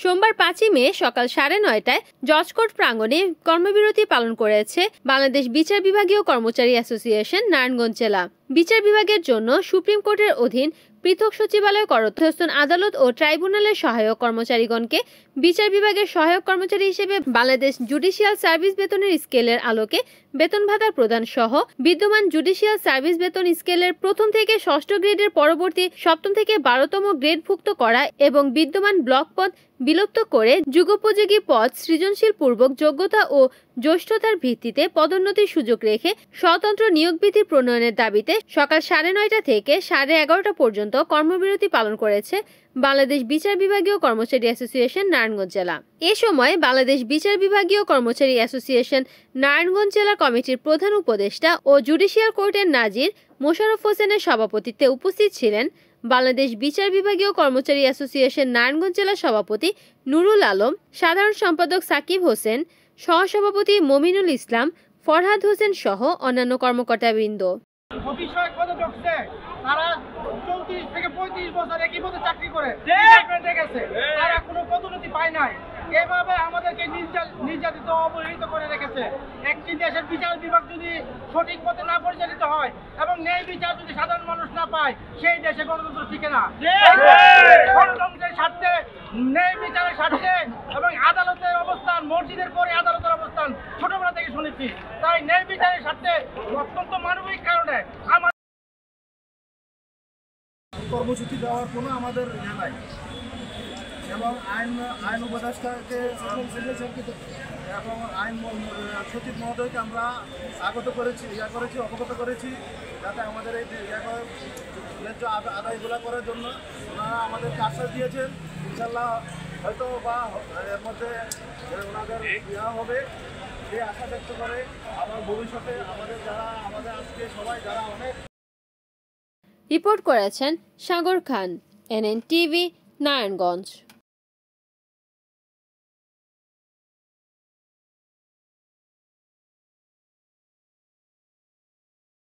সোমবার 5 মে সকাল 9:30টায় জজকোর্ট প্রাঙ্গণে কর্মবিরতি পালন করেছে বাংলাদেশ বিচার বিভাগীয় কর্মচারী অ্যাসোসিয়েশন নারায়ণগঞ্জ জেলা। বিচার বিভাগের জন্য সুপ্রিম কোর্টের অধীন পৃথক সচিবালয় কর্মস্থল আদালত ও ট্রাইব্যুনালের সহায়ক কর্মচারীগণকে বিচার বিভাগের সহায়ক কর্মচারী হিসেবে বাংলাদেশ জুডিশিয়াল সার্ভিস বেতনের স্কেলের আলোকে বেতন ভাতা প্রদান সহ বিদ্যমান জুডিশিয়াল সার্ভিস বেতন স্কেলের প্রথম থেকে ষষ্ঠ গ্রেডের পরবর্তী সপ্তম থেকে 12তম গ্রেডভুক্ত করা এবং বিদ্যমান ব্লক পদ বিলুপ্ত করে যুগোপযোগী পদ সৃজনশীল পূর্বক যোগ্যতা ও জ্যেষ্ঠতার ভিত্তিতে পদোন্নতির সুযোগ রেখে স্বতন্ত্র নিয়োগ বিধি প্রণয়নের দাবিতে সকাল 9:30 থেকে 11:30 পর্যন্ত কর্মবিরতি পালন করেছে বাংলাদেশ বিচার বিভাগীয় কর্মচারী অ্যাসোসিয়েশন নারায়ণগঞ্জ জেলা। এ সময় বাংলাদেশ বিচার বিভাগীয় কর্মচারী অ্যাসোসিয়েশন নারায়ণগঞ্জ জেলা কমিটির প্রধান উপদেষ্টা ও জুডিশিয়াল কোর্টের নাজির মোশাররফ হোসেনের সভাপতিত্বে উপস্থিত ছিলেন বাংলাদেশ বিচার বিভাগীয় কর্মচারী অ্যাসোসিয়েশন নারায়ণগঞ্জ জেলা সভাপতি নুরুল আলম, সাধারণ সম্পাদক সাকিব হোসেন, সহসভাপতি মমিনুল ইসলাম, ফরহাদ হোসেন সহ অন্যান্য কর্মকর্তাবৃন্দ। তারা 34 থেকে 35 বছর একই পদে চাকরি করে তারা কোনো পদোন্নতি পায় নাই। এভাবে আমাদেরকে নির্যাতিত অবহেলিত করে রেখেছে। একটি দেশের বিচার বিভাগ যদি সঠিক পথে না পরিচালিত হয় এবং ন্যায় বিচার যদি সাধারণ মানুষ না পায়, সেই দেশে গণতন্ত্র টিকে না। গণতন্ত্রের স্বার্থে, ন্যায় বিচারের স্বার্থে এবং আদালতের অবস্থান, মসজিদের পরে আদালতের অবস্থান ছোটবেলা থেকে শুনেছি। তাই ন্যায় বিচারের স্বার্থে অত্যন্ত মানবিক কারণে কর্মসূচি দেওয়ার কোনো আমাদের ইয়ে নাই এবং আইন উপদেষ্টাকে এবং আইন সচিব মহোদয়কে আমরা অবগত করেছি যাতে আমাদের এই ন্যায্য আদায়গুলো করার জন্য ওনারা আমাদেরকে আশ্বাস দিয়েছেন। ইনশাল্লাহ হয়তো বা এর মধ্যে ওনাদের দেওয়া হবে সেই আশা ব্যক্ত করে আমার ভবিষ্যতে আমাদের আজকে সবাই যারা অনেক। রিপোর্ট করেছেন সাগর খান, NN টিভি, নারায়ণগঞ্জ।